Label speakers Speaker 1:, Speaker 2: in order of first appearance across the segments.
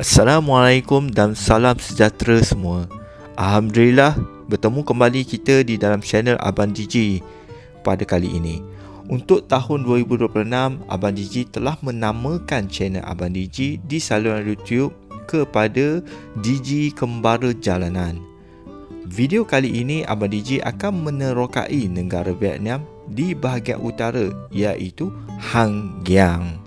Speaker 1: Assalamualaikum dan salam sejahtera semua. Alhamdulillah bertemu kembali kita di dalam channel Abang Gigi pada kali ini. Untuk tahun 2026, Abang Gigi telah menamakan channel Abang Gigi di saluran YouTube kepada Gigi Kembara Jalanan. Video kali ini Abang Gigi akan menerokai negara Vietnam di bahagian utara, iaitu Hang Giang.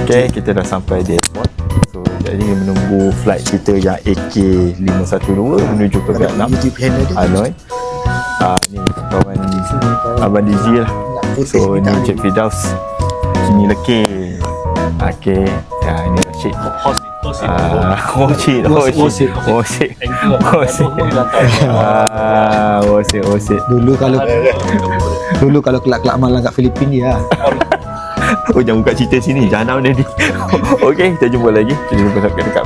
Speaker 1: Okay, kita dah sampai di airport. So, jadi menunggu flight kita yang AK512 menuju ke Vietnam, Hanoi. Ni kawan Abang Gigi lah. So, ni Encik Firdaus, Kini Lekir. Okay, ni Encik Osit.
Speaker 2: Dulu kalau kelak-kelak malam kat Filipina dia.
Speaker 1: Oh, jangan buka cerita sini, jangan ni. Okey, kita jumpa lagi. Kita jumpa dekat.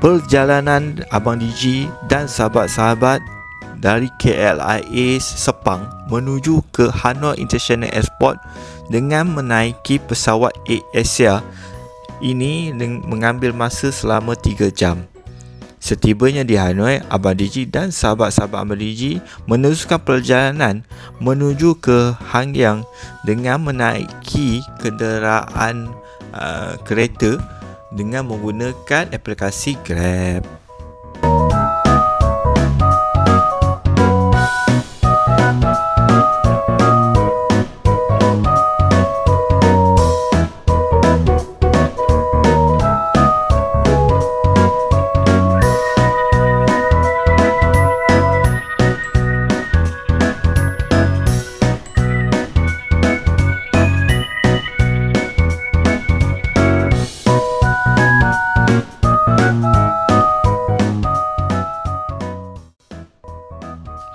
Speaker 1: Perjalanan Abang Gigi dan sahabat-sahabat dari KLIA Sepang menuju ke Hanoi International Airport dengan menaiki pesawat Air Asia ini mengambil masa selama 3 jam. Setibanya di Hanoi, Abang Gigi dan sahabat-sahabat Abang Gigi meneruskan perjalanan menuju ke Hang Giang dengan menaiki kenderaan kereta dengan menggunakan aplikasi Grab.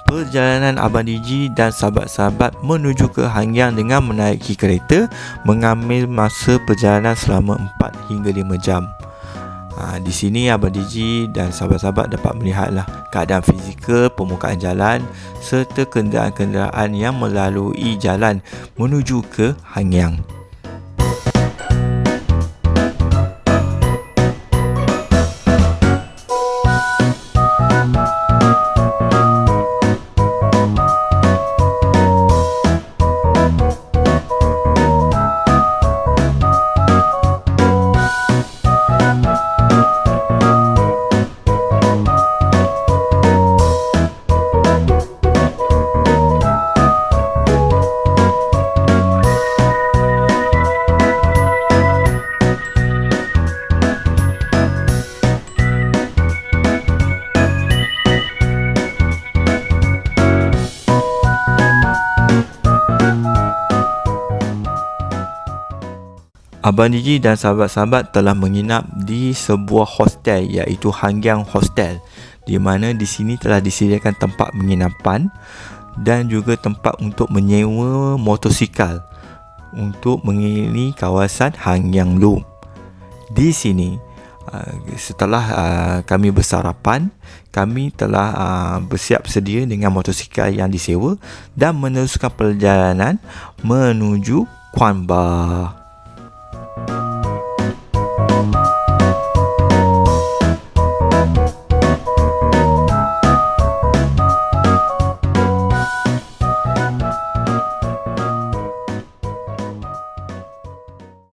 Speaker 1: Perjalanan Abang Gigi dan sahabat-sahabat menuju ke Hang Giang dengan menaiki kereta mengambil masa perjalanan selama 4 hingga 5 jam. Di sini Abang Gigi dan sahabat-sahabat dapat melihatlah keadaan fizikal permukaan jalan serta kenderaan-kenderaan yang melalui jalan menuju ke Hang Giang. Abang Gigi dan sahabat-sahabat telah menginap di sebuah hostel, iaitu Hang Giang Hostel, di mana di sini telah disediakan tempat penginapan dan juga tempat untuk menyewa motosikal untuk mengelilingi kawasan Hang Giang Loop. Di sini Setelah kami bersarapan, kami telah bersiap sedia dengan motosikal yang disewa dan meneruskan perjalanan menuju Kwanba.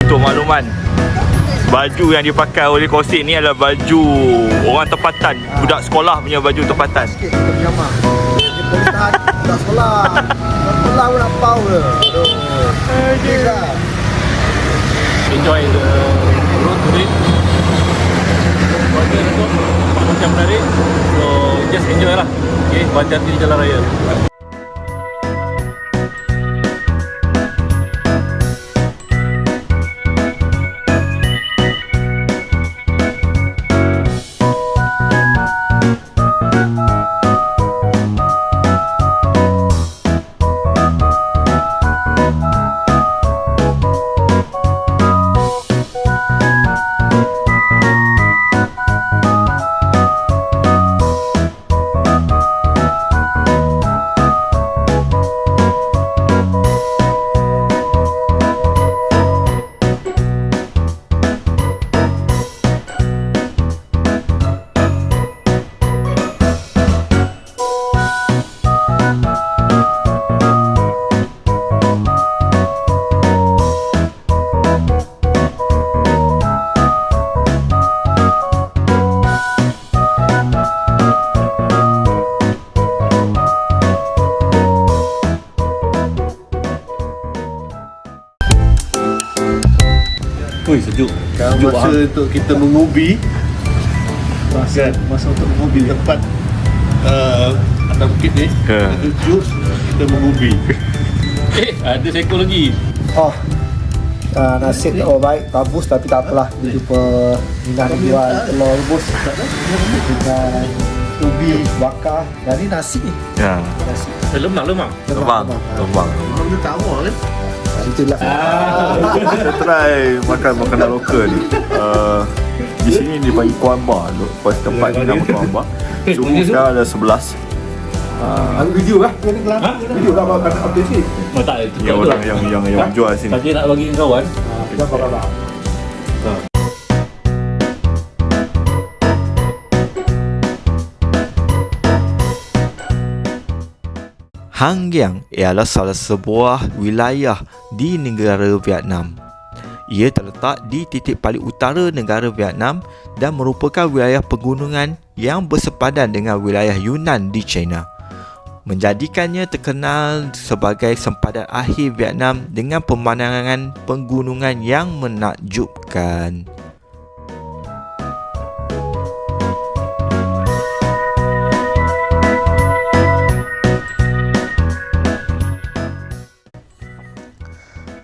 Speaker 1: Untuk makluman, baju yang dipakai oleh Kosik ni adalah baju orang tempatan, budak sekolah punya baju tempatan.
Speaker 2: Sikit kita menyamar. Dia boleh tahan budak sekolah. Budak sekolah pun nak pau ke. Aduh.
Speaker 3: Enjoy the road today. Bagi untuk macam menarik. So just enjoy lah. Okay, hati-hati di jalan raya. Ui, sejuk.
Speaker 4: Sekarang masa untuk kita mengubi. Masa untuk mengubi tempat atas bukit ni. Sejuk, kita mengubi.
Speaker 3: Ada seekor lagi.
Speaker 2: Oh, nasib tak baik, bagus tapi tak apalah. Dia jumpa Minah jual telur rebus dengan ubi bakar. Dan ni nasi ni.
Speaker 1: Ya.
Speaker 2: Nasi.
Speaker 3: Lemak.
Speaker 1: Lembang.
Speaker 4: Benda tak awal kan?
Speaker 2: Itulah.
Speaker 1: Kita try makan makanan lokal ni. Di sini dipanggil Kwanba. Lepas tempat ni nama Kwanba. Cuma sekarang ada 11.
Speaker 2: Ada video lah. Video lah makan update ni.
Speaker 3: Oh, tak, itu
Speaker 1: Yang orang yang jual sini.
Speaker 3: Tadi nak bagi kawan.
Speaker 2: Kita apa-apa.
Speaker 1: Hang Giang ialah salah sebuah wilayah di negara Vietnam. Ia terletak di titik paling utara negara Vietnam dan merupakan wilayah pegunungan yang bersepadan dengan wilayah Yunnan di China, menjadikannya terkenal sebagai sempadan akhir Vietnam dengan pemandangan pegunungan yang menakjubkan.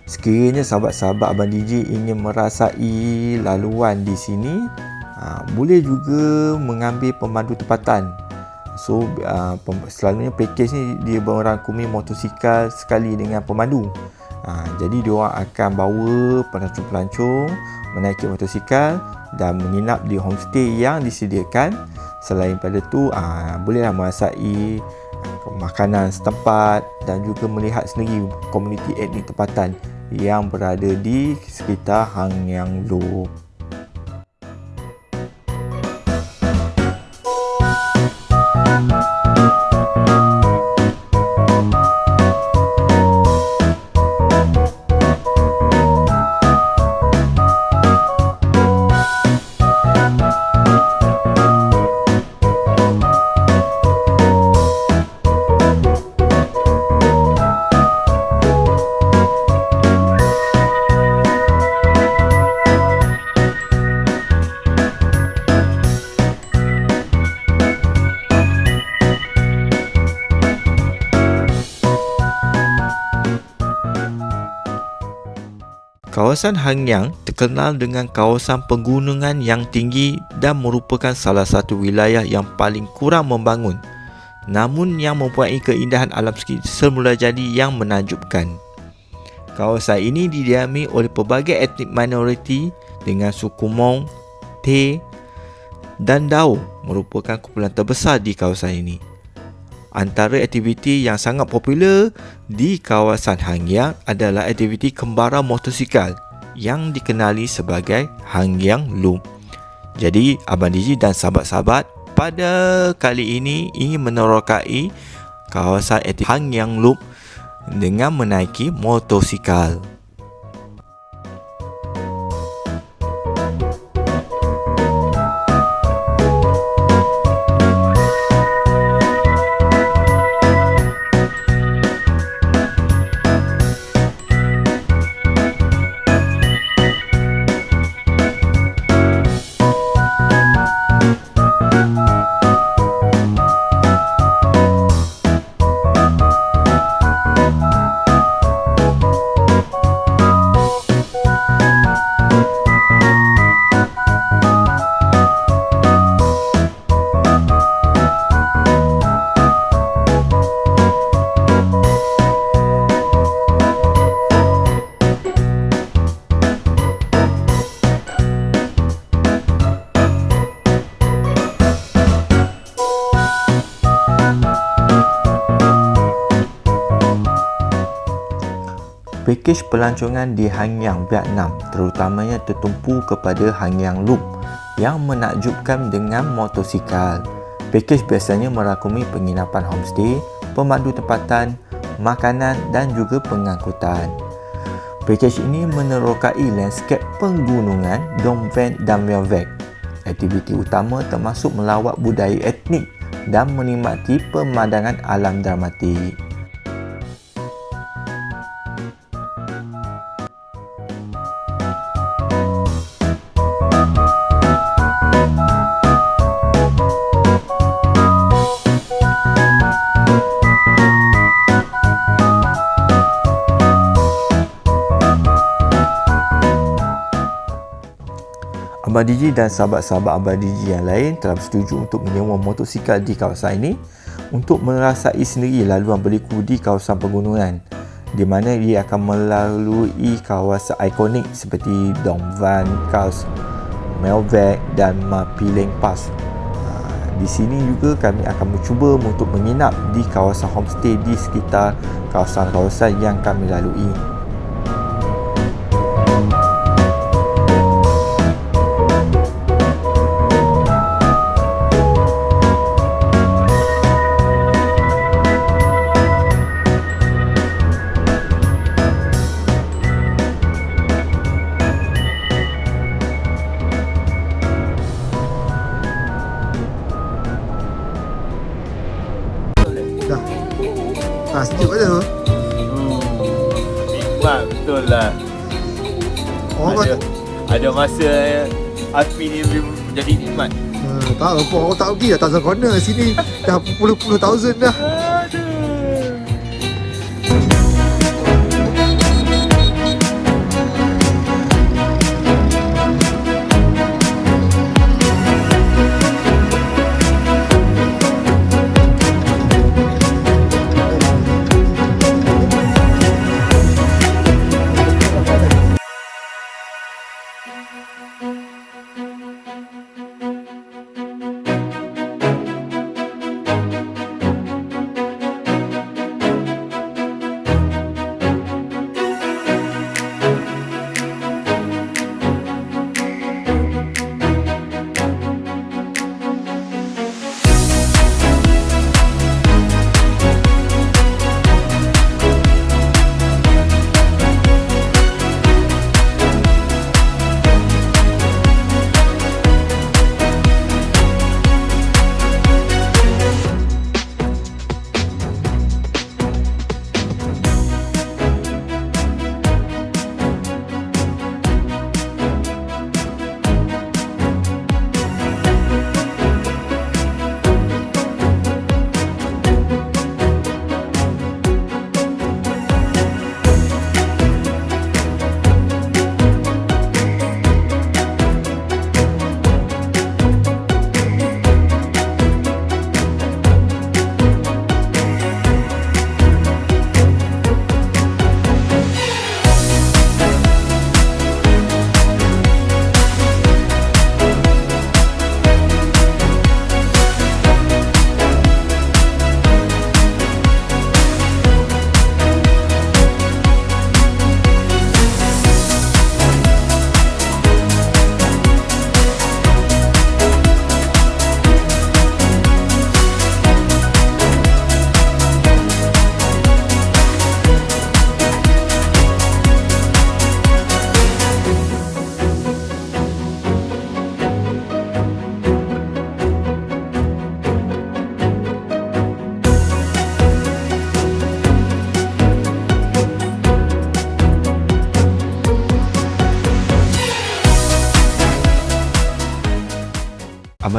Speaker 1: Sekiranya sahabat-sahabat Abang DJ ingin merasai laluan di sini, boleh juga mengambil pemandu tempatan. So selalunya package ni dia merangkumi motosikal sekali dengan pemandu. Jadi diorang akan bawa pelancong-pelancong menaiki motosikal dan menginap di homestay yang disediakan. Selain pada tu, bolehlah merasai makanan setempat dan juga melihat sendiri komuniti etnik tempatan yang berada di sekitar Hang Yang Lo. Kawasan Hang Yang terkenal dengan kawasan pegunungan yang tinggi dan merupakan salah satu wilayah yang paling kurang membangun, namun yang mempunyai keindahan alam semula jadi yang menakjubkan. Kawasan ini didiami oleh pelbagai etnik minoriti dengan suku Hmong, teh dan daun merupakan kumpulan terbesar di kawasan ini. Antara aktiviti yang sangat popular di kawasan Hangyang adalah aktiviti kembara motosikal yang dikenali sebagai Hangyang Loop. Jadi, Abang Digi dan sahabat-sahabat, pada kali ini ingin menerokai kawasan aktiviti Hangyang Loop dengan menaiki motosikal. Pakej pelancongan di Hangyang, Vietnam terutamanya tertumpu kepada Hangyang Loop yang menakjubkan dengan motosikal. Pakej biasanya merakumi penginapan homestay, pemandu tempatan, makanan dan juga pengangkutan. Pakej ini menerokai lanskap penggunungan Dong Ven dan Meo Vec. Aktiviti utama termasuk melawat budaya etnik dan menikmati pemandangan alam dramatik. Abang Digi dan sahabat-sahabat Abang Digi yang lain telah bersetuju untuk menyewa motosikal di kawasan ini untuk merasai sendiri laluan berliku di kawasan pegunungan, di mana ia akan melalui kawasan ikonik seperti Dong Van Khao, Meo Vec dan Ma Pileng Pass. Di sini juga kami akan mencuba untuk menginap di kawasan homestay di sekitar kawasan-kawasan yang kami lalui.
Speaker 2: Sejuk kat tu.
Speaker 3: Nikmat betul lah. Ada masa api ni menjadi nikmat.
Speaker 2: Tak apa, orang tak pergi dah Thousand Corner sini dah puluh-puluh thousand dah.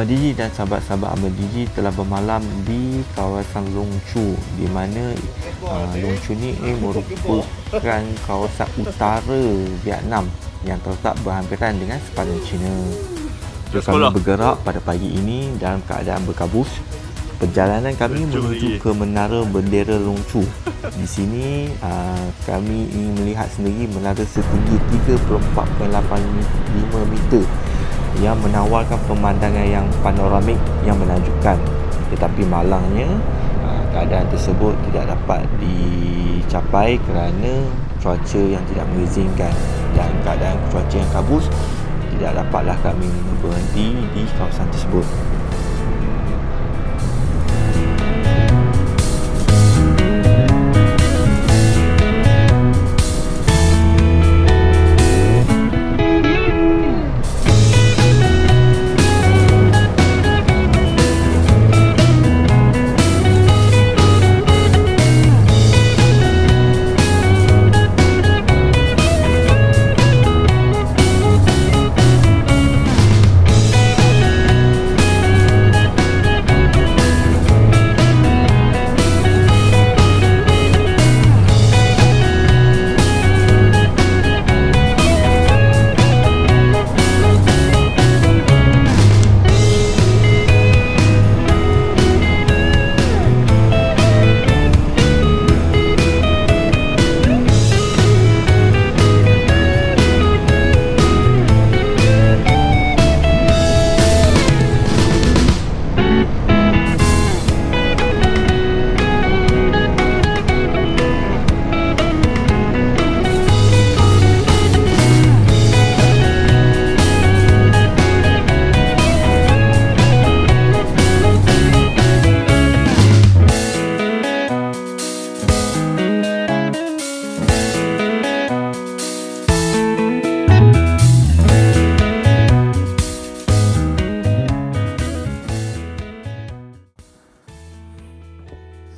Speaker 1: Abang Digi dan sahabat-sahabat Abang Digi telah bermalam di kawasan Long Chu, di mana Long Chu ni merupakan kawasan utara Vietnam yang terletak berhampiran dengan sepadan China. So, kami bergerak pada pagi ini dalam keadaan berkabus. Perjalanan kami menuju ke Menara Bendera Long Chu. Di sini kami ingin melihat sendiri menara setinggi 34.85 meter yang menawarkan pemandangan yang panoramik yang menakjubkan. Tetapi malangnya keadaan tersebut tidak dapat dicapai kerana cuaca yang tidak mengizinkan, dan keadaan cuaca yang kabus tidak dapatlah kami berhenti di kawasan tersebut.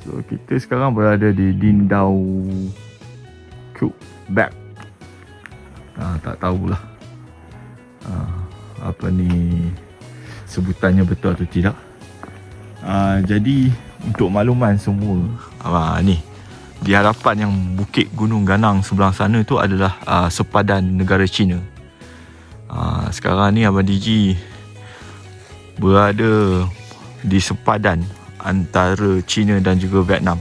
Speaker 1: So kita sekarang berada di Din Dao Quebec. Tak tahulah apa ni sebutannya betul atau tidak. Jadi untuk makluman semua, ni di hadapan yang Bukit Gunung Ganang sebelah sana itu adalah sepadan negara China. Sekarang ni Abang Digi berada di sepadan antara China dan juga Vietnam.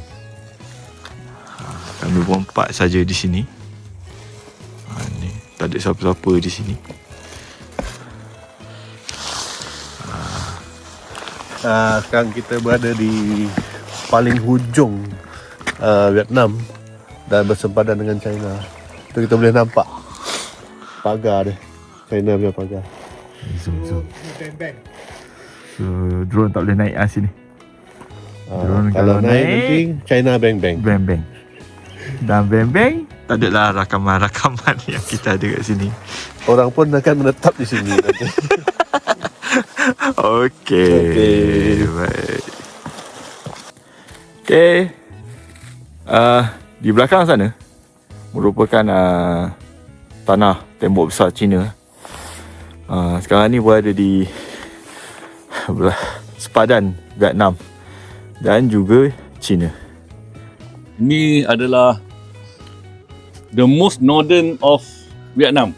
Speaker 1: Kami berempat saja di sini. Ni tak ada siapa-siapa di sini.
Speaker 4: Sekarang kita berada di paling hujung Vietnam dan bersempadan dengan China. Tu kita boleh nampak pagar dia, China punya pagar.
Speaker 1: Zoom. So drone tak boleh naik sini. Drone
Speaker 4: kalau naik nanti China bang.
Speaker 1: Bang. Dan bang tak adalah rakaman-rakaman yang kita ada kat sini.
Speaker 4: Orang pun akan menetap di sini nanti.
Speaker 1: Okey. Baik. Okey. Di belakang sana merupakan tanah tembok besar China. Sekarang ni berada di sepadan Vietnam dan juga China.
Speaker 3: Ini adalah the most northern of Vietnam.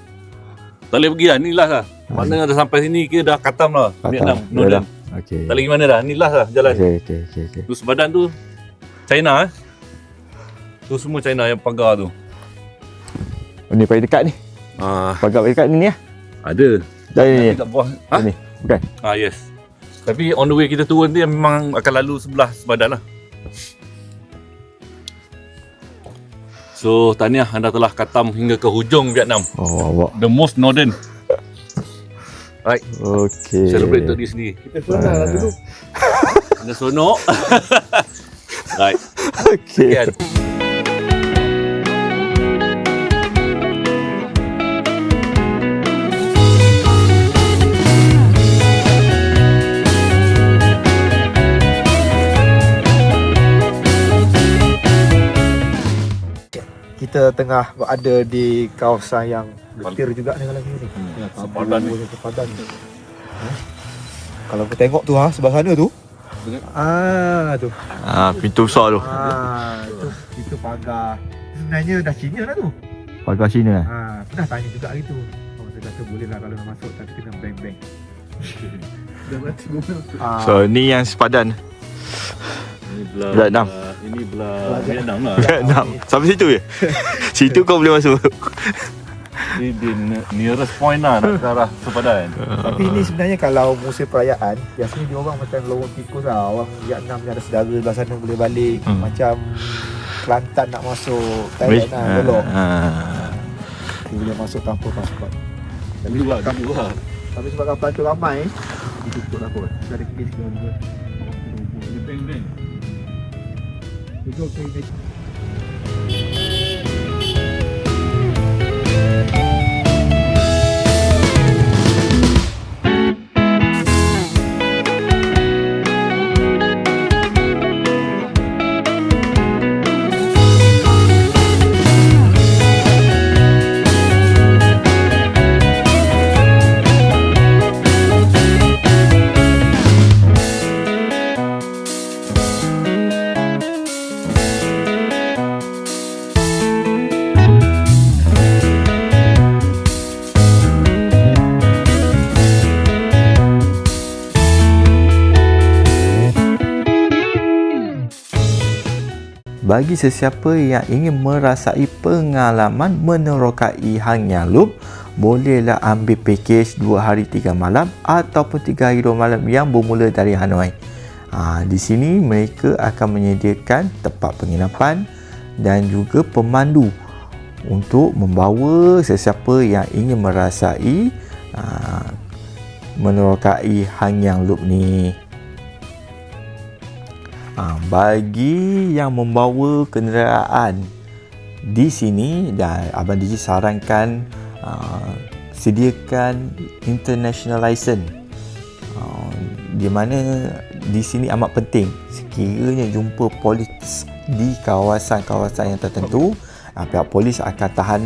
Speaker 3: Tak boleh pergi lah, ni last lah. Mana dah sampai sini ke dah katam lah Vietnam, northern.
Speaker 1: Okey.
Speaker 3: Tak boleh pergi mana dah, ni last lah jalan.
Speaker 1: Okey.
Speaker 3: Tu sepadan tu China tu semua China yang pagar tu.
Speaker 1: Ni paling dekat ni. Pagar paling dekat ni ya.
Speaker 3: Ada.
Speaker 1: Dari ni.
Speaker 3: Kat bawah.
Speaker 1: Ni. Bukan.
Speaker 3: Yes. Tapi on the way kita turun dia memang akan lalu sebelah sepadan lah. So tahniah, anda telah katam hingga ke hujung Vietnam.
Speaker 1: Awak.
Speaker 3: The most northern. Right.
Speaker 1: Okey.
Speaker 3: Celebrate untuk diri sendiri.
Speaker 4: Kita seronok lah dulu.
Speaker 3: Anda seronok. Right.
Speaker 1: Okey.
Speaker 3: Sekian.
Speaker 2: Kita tengah berada di kawasan yang getir juga dengan lagu ni.
Speaker 3: Sepadan ni.
Speaker 2: Sepadan ni. Kalau kau tengok tu sebelah sana tu. Tu.
Speaker 1: Pintu besar tu.
Speaker 2: Itu pagar. Sebenarnya dah Cina lah tu.
Speaker 1: Pagar Cina.
Speaker 2: Pernah tanya juga hari tu. Dia kata boleh lah kalau nak masuk tapi kena bank-bank.
Speaker 1: So ni yang sepadan.
Speaker 3: Ini belah
Speaker 1: Vietnam.
Speaker 3: Ini belah Vietnam lah.
Speaker 1: Vietnam. Sampai situ je. Situ kau boleh masuk.
Speaker 3: Ini the nearest point lah nak ke arah sepadan.
Speaker 2: Tapi ni sebenarnya kalau musim perayaan, biasanya dia orang macam lorong tikus lah. Orang Vietnam ni ada saudara belah sana boleh balik. Macam Kelantan nak masuk Thailand lah, belok. Dia boleh masuk tanpa pasport.
Speaker 3: Dulu lah.
Speaker 2: Tapi sebab pelancong ramai, ditutup lah kot. Kita ada kes ke juga.
Speaker 3: Ini bank-bank.
Speaker 2: Tutup ke.
Speaker 1: Bagi sesiapa yang ingin merasai pengalaman menerokai Hang Yang Loop, bolehlah ambil pakej 2 hari 3 malam ataupun 3 hari 2 malam yang bermula dari Hanoi. Di sini mereka akan menyediakan tempat penginapan dan juga pemandu untuk membawa sesiapa yang ingin merasai menerokai Hang Yang Loop ni. Bagi yang membawa kenderaan di sini, dan Abang DJ sarankan sediakan international license, di mana di sini amat penting. Sekiranya jumpa polis di kawasan-kawasan yang tertentu, pihak polis akan tahan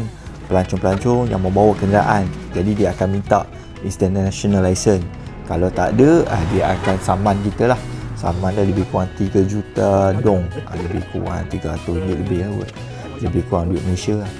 Speaker 1: pelancong-pelancong yang membawa kenderaan. Jadi dia akan minta international license. Kalau tak ada, dia akan saman kita lah. Saman dah lebih kurang 3 juta dong, lebih kurang 300 ringgit lebih lah buat. Lebih kurang duit Malaysia lah.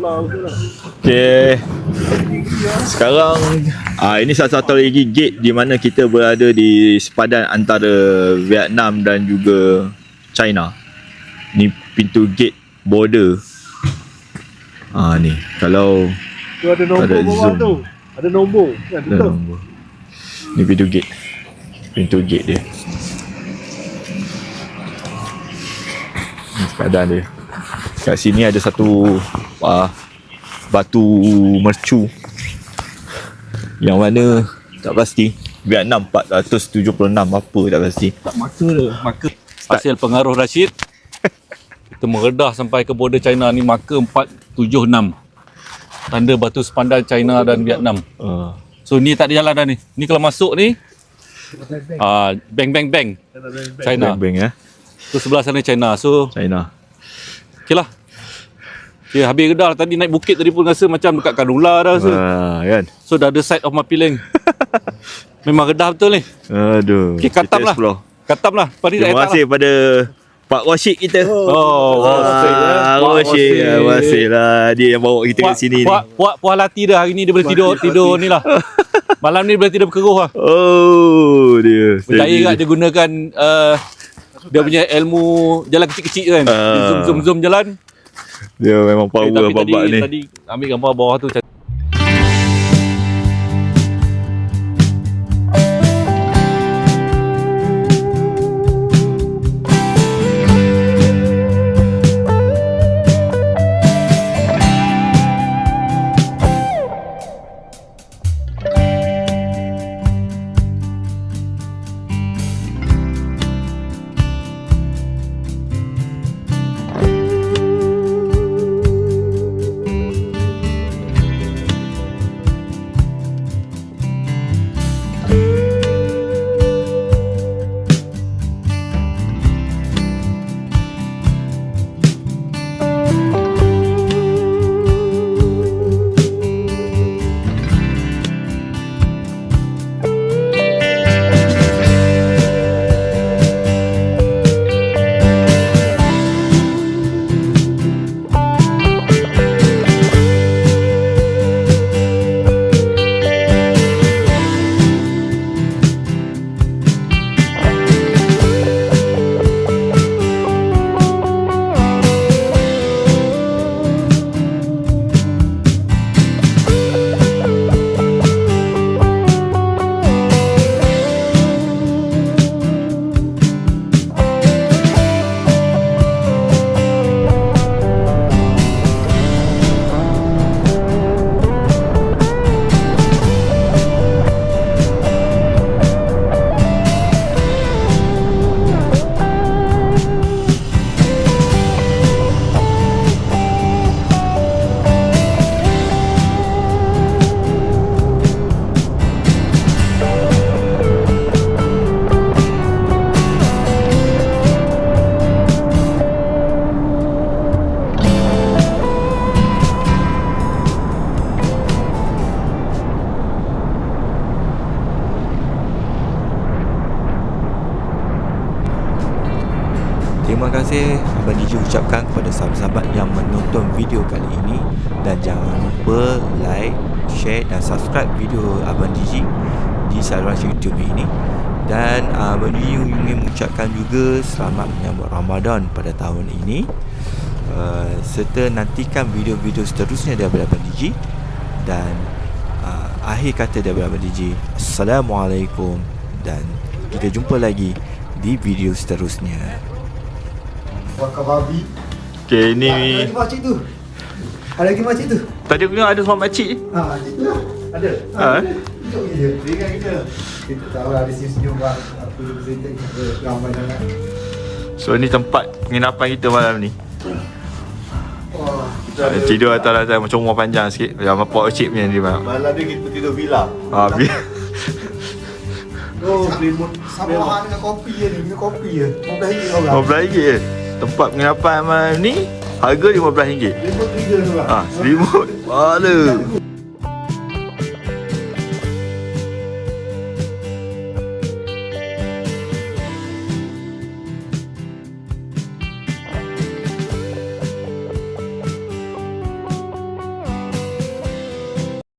Speaker 1: Okay. Sekarang ini salah satu lagi gate di mana kita berada di sepadan antara Vietnam dan juga China. Ni pintu gate border. Ni kalau
Speaker 4: Tu ada nombor
Speaker 1: ada
Speaker 4: bawah
Speaker 1: zoom.
Speaker 4: tu. Ada nombor. Kan
Speaker 1: ada
Speaker 4: betul.
Speaker 1: nombor. Ni pintu gate. Pintu gate dia. Ni sepadan dia. Kat sini ada satu batu mercu yang mana tak pasti. Vietnam 476 apa tak pasti.
Speaker 3: Tak marker hasil pengaruh Rashid. Kita meredah sampai ke border China ni, marker 476. Tanda batu sepadan China dan Vietnam. So ni tak ada jalan dah ni. Ni kalau masuk ni bang China.
Speaker 1: Bang ya.
Speaker 3: Tu sebelah sana China. So
Speaker 1: China.
Speaker 3: okey lah. Okay, habis redah tadi naik bukit tadi pun rasa macam dekat Kadula dah rasa.
Speaker 1: Kan.
Speaker 3: So dah ada side of Mapiling. Memang redah betul ni.
Speaker 1: Aduh.
Speaker 3: Okay, katam
Speaker 1: kita
Speaker 3: lah.
Speaker 1: explore.
Speaker 3: Katam lah. Padi
Speaker 1: Terima kasih pada Pak Rashid kita.
Speaker 3: Pak
Speaker 1: Rashid. Terima kasih lah. Dia yang bawa kita kat sini ni.
Speaker 3: Puas hati dah hari ni dia boleh tidur ni lah. Malam ni dia boleh tidur berkeruh lah.
Speaker 1: Oh, dia.
Speaker 3: Percaya kat dia gunakan dia punya ilmu jalan kecil-kecil kan. Dia zoom jalan.
Speaker 1: Dia memang power
Speaker 3: Tapi
Speaker 1: babak ni.
Speaker 3: tadi ambil gambar bawah tu.
Speaker 1: Terima kasih Abang DJ ucapkan kepada sahabat-sahabat yang menonton video kali ini. Dan jangan lupa like, share dan subscribe video Abang DJ di saluran YouTube ini. Dan Abang DJ ingin mengucapkan juga selamat menyambut Ramadan pada tahun ini. Serta nantikan video-video seterusnya daripada Abang DJ. Dan akhir kata daripada Abang DJ, Assalamualaikum. Dan kita jumpa lagi di video seterusnya.
Speaker 2: Bakar babi.
Speaker 1: Okay, ni
Speaker 2: Ada lagi makcik tu. Ada lagi makcik tu.
Speaker 1: tadi aku tengok ada semua makcik.
Speaker 2: Makcik tu lah. Ada. Tunjuk je. Dia kan kita. Kita tahu lah ada senyum-senyum lah. Apa yang kita ada ramai sangat.
Speaker 1: So ni tempat penginapan kita malam ni.
Speaker 2: Wah.
Speaker 1: Tidur atas lantai macam rumah panjang sikit. Macam Pak Rashid punya ni bang.
Speaker 4: Malam ni kita tidur villa.
Speaker 2: Oh, selimut. Sama dengan kopi je ni. Minum kopi je. RM15 orang.
Speaker 1: RM15 je. Tempat penginapan malam ni harga RM15.
Speaker 2: Selimut 3 tu lah.
Speaker 1: Selimut. Pala.